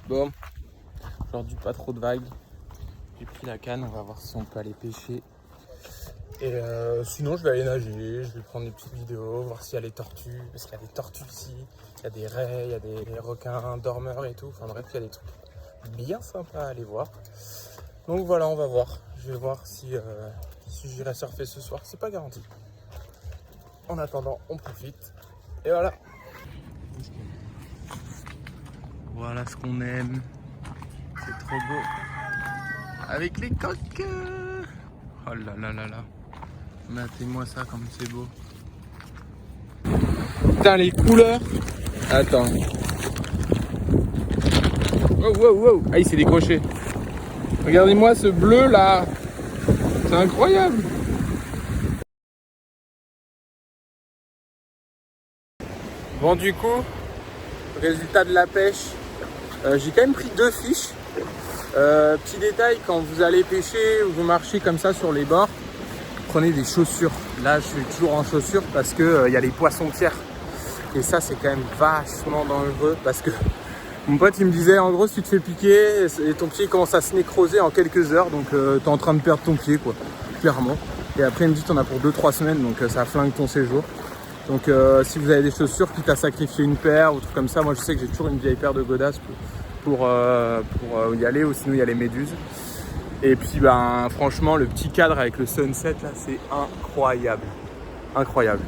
Bon, aujourd'hui pas trop de vagues. J'ai pris la canne, on va voir si on peut aller pêcher. Et sinon je vais aller nager, je vais prendre des petites vidéos, voir s'il y a les tortues, parce qu'il y a des tortues ici, il y a des raies, il y a des requins dormeurs et tout. Enfin bref, il y a des trucs bien sympas à aller voir. Donc voilà, on va voir. Je vais voir si j'irai surfer ce soir, c'est pas garanti. En attendant, on profite. Et voilà. Voilà ce qu'on aime. C'est trop beau. Avec les coques. Oh là là là là. Matez-moi ça comme c'est beau. Putain les couleurs. Attends. Wow wow wow. Ah il s'est décroché. Regardez-moi ce bleu là. C'est incroyable. Bon du coup, résultat de la pêche. J'ai quand même pris 2 fiches. Petit détail, quand vous allez pêcher ou vous marchez comme ça sur les bords, prenez des chaussures. Là je suis toujours en chaussures parce que y a les poissons-pierres. Et ça c'est quand même vachement dangereux parce que mon pote il me disait en gros si tu te fais piquer et ton pied commence à se nécroser en quelques heures, donc t'es en train de perdre ton pied quoi, clairement. Et après il me dit t'en as pour 2-3 semaines, donc ça flingue ton séjour. Donc si vous avez des chaussures, quitte à sacrifier une paire ou truc comme ça, moi je sais que j'ai toujours une vieille paire de godasses pour y aller, ou sinon il y a les méduses. Et puis ben franchement le petit cadre avec le sunset là c'est incroyable. Incroyable.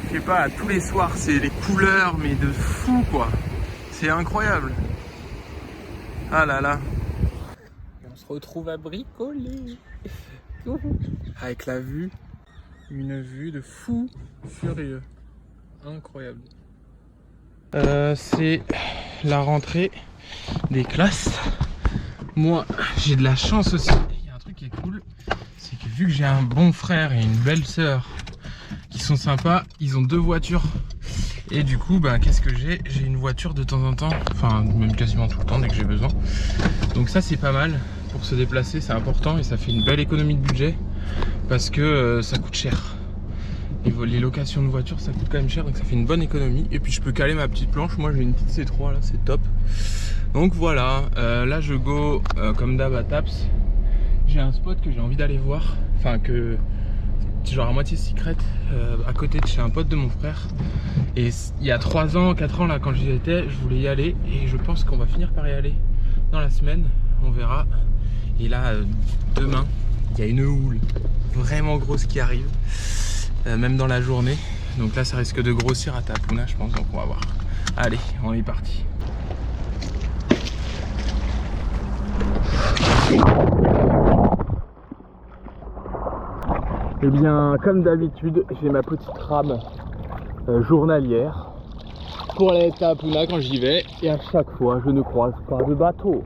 Je sais pas, tous les soirs c'est les couleurs mais de fou quoi. C'est incroyable. Ah là là. Et on se retrouve à bricoler. Avec la vue. Une vue de fou furieux. Incroyable. C'est la rentrée des classes. Moi, j'ai de la chance aussi. Il y a un truc qui est cool, c'est que vu que j'ai un bon frère et une belle sœur qui sont sympas, ils ont 2 voitures. Et du coup, ben, qu'est-ce que j'ai? J'ai une voiture de temps en temps, enfin même quasiment tout le temps dès que j'ai besoin. Donc ça c'est pas mal pour se déplacer, c'est important et ça fait une belle économie de budget parce que ça coûte cher. Les locations de voitures ça coûte quand même cher, donc ça fait une bonne économie. Et puis je peux caler ma petite planche, moi j'ai une petite C3 là, c'est top. Donc voilà, là je go comme d'hab à Taps. J'ai un spot que j'ai envie d'aller voir, enfin que genre à moitié secret, à côté de chez un pote de mon frère. Et il y a 3 ans, 4 ans là quand j'y étais, je voulais y aller et je pense qu'on va finir par y aller dans la semaine, on verra. Et là demain, il y a une houle vraiment grosse qui arrive, même dans la journée. Donc là ça risque de grossir à Tapuna je pense, donc on va voir. Allez, on est parti. Et bien comme d'habitude j'ai ma petite rame journalière pour aller à Tapuna quand j'y vais, et à chaque fois je ne croise pas de bateau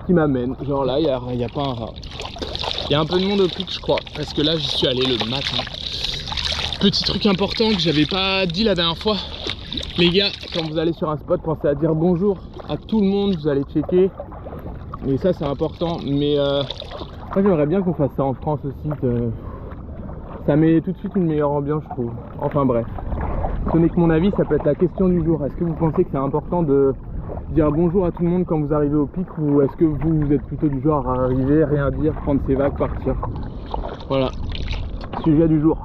qui m'amène. Genre là il n'y a pas un rat. Il y a un peu de monde au pic je crois, parce que là j'y suis allé le matin. Petit truc important que j'avais pas dit la dernière fois, les gars, quand vous allez sur un spot, pensez à dire bonjour à tout le monde, vous allez checker. Et ça c'est important, mais moi j'aimerais bien qu'on fasse ça en France aussi. Ça met tout de suite une meilleure ambiance je trouve. Enfin bref, ce n'est que mon avis, ça peut être la question du jour. Est-ce que vous pensez que c'est important de dire bonjour à tout le monde quand vous arrivez au pic, ou est-ce que vous êtes plutôt du genre à arriver, rien dire, prendre ses vagues, partir? Voilà, sujet du jour.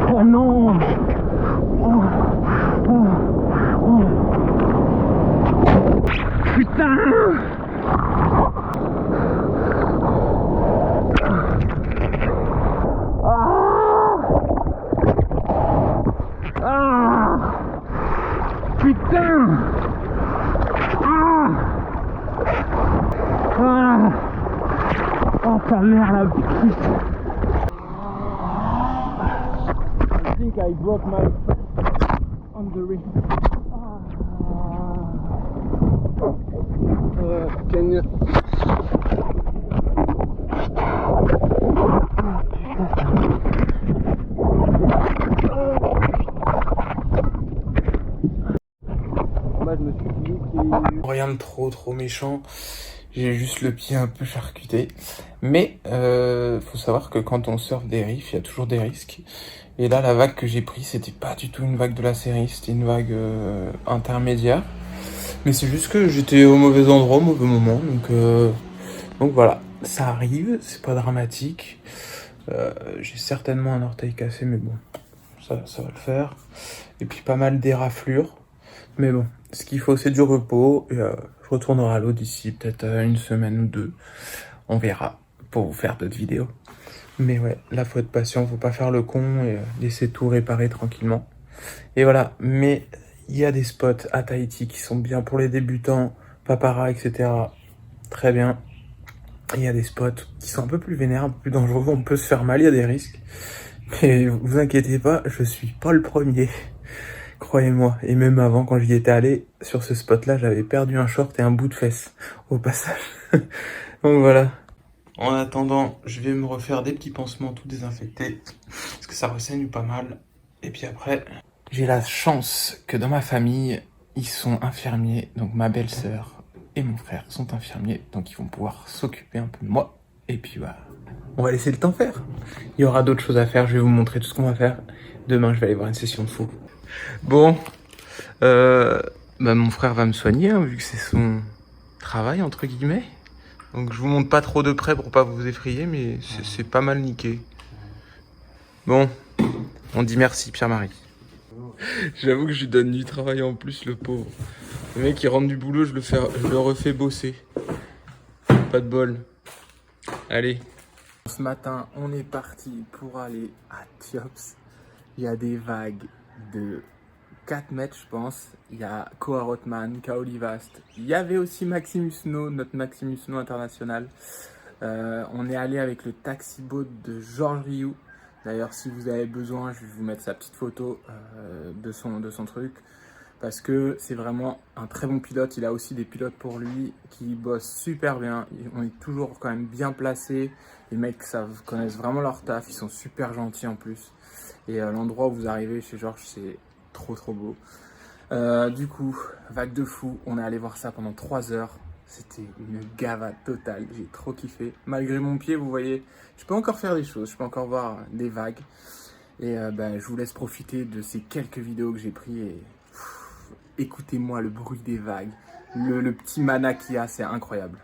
Oh non. Oh. Oh. Oh. Putain. Putain! Ah! Ah! Oh ta mère la putain! I think I broke my on the ring. Can you... Rien de trop méchant, j'ai juste le pied un peu charcuté. Mais faut savoir que quand on surfe des reefs, il y a toujours des risques. Et là, la vague que j'ai prise, c'était pas du tout une vague de la série, c'était une vague intermédiaire. Mais c'est juste que j'étais au mauvais endroit, au mauvais moment. Donc voilà, ça arrive, c'est pas dramatique. J'ai certainement un orteil cassé, mais bon, ça va le faire. Et puis pas mal d'éraflures. Mais bon, ce qu'il faut, c'est du repos. Et je retournerai à l'eau d'ici peut-être une semaine ou deux. On verra pour vous faire d'autres vidéos. Mais ouais, là, faut être patient, faut pas faire le con et laisser tout réparer tranquillement. Et voilà, mais il y a des spots à Tahiti qui sont bien pour les débutants, Papara, etc. Très bien. Il y a des spots qui sont un peu plus vénères, un peu plus dangereux, on peut se faire mal, il y a des risques. Mais vous inquiétez pas, je suis pas le premier. Croyez-moi, et même avant, quand j'y étais allé, sur ce spot-là, j'avais perdu un short et un bout de fesse, au passage. Donc voilà. En attendant, je vais me refaire des petits pansements tout désinfectés, parce que ça ressaigne pas mal. Et puis après, j'ai la chance que dans ma famille, ils sont infirmiers, donc ma belle-sœur et mon frère sont infirmiers, donc ils vont pouvoir s'occuper un peu de moi. Et puis voilà, on va laisser le temps faire. Il y aura d'autres choses à faire, je vais vous montrer tout ce qu'on va faire. Demain, je vais aller voir une session de foot. Bon, mon frère va me soigner, hein, vu que c'est son travail, entre guillemets. Donc je vous montre pas trop de près pour pas vous effrayer, mais c'est pas mal niqué. Bon, on dit merci Pierre-Marie. J'avoue que je lui donne du travail en plus, le pauvre. Le mec il rentre du boulot, je le refais bosser. Pas de bol. Allez. Ce matin, on est parti pour aller à Tiops. Il y a des vagues de 4 mètres, je pense. Il y a Koa Rothman, Kaolivast. Il y avait aussi Maximus No, notre Maximus No international. On est allé avec le taxi boat de Georges Rioux. D'ailleurs, si vous avez besoin, je vais vous mettre sa petite photo de son truc. Parce que c'est vraiment un très bon pilote. Il a aussi des pilotes pour lui qui bossent super bien. On est toujours quand même bien placés. Les mecs connaissent vraiment leur taf. Ils sont super gentils en plus. Et l'endroit où vous arrivez chez Georges, c'est trop beau. Du coup, vague de fou. On est allé voir ça pendant 3 heures. C'était une gava totale. J'ai trop kiffé. Malgré mon pied, vous voyez, je peux encore faire des choses. Je peux encore voir des vagues. Et je vous laisse profiter de ces quelques vidéos que j'ai prises. Et écoutez-moi le bruit des vagues. Le petit mana qu'il y a, c'est incroyable.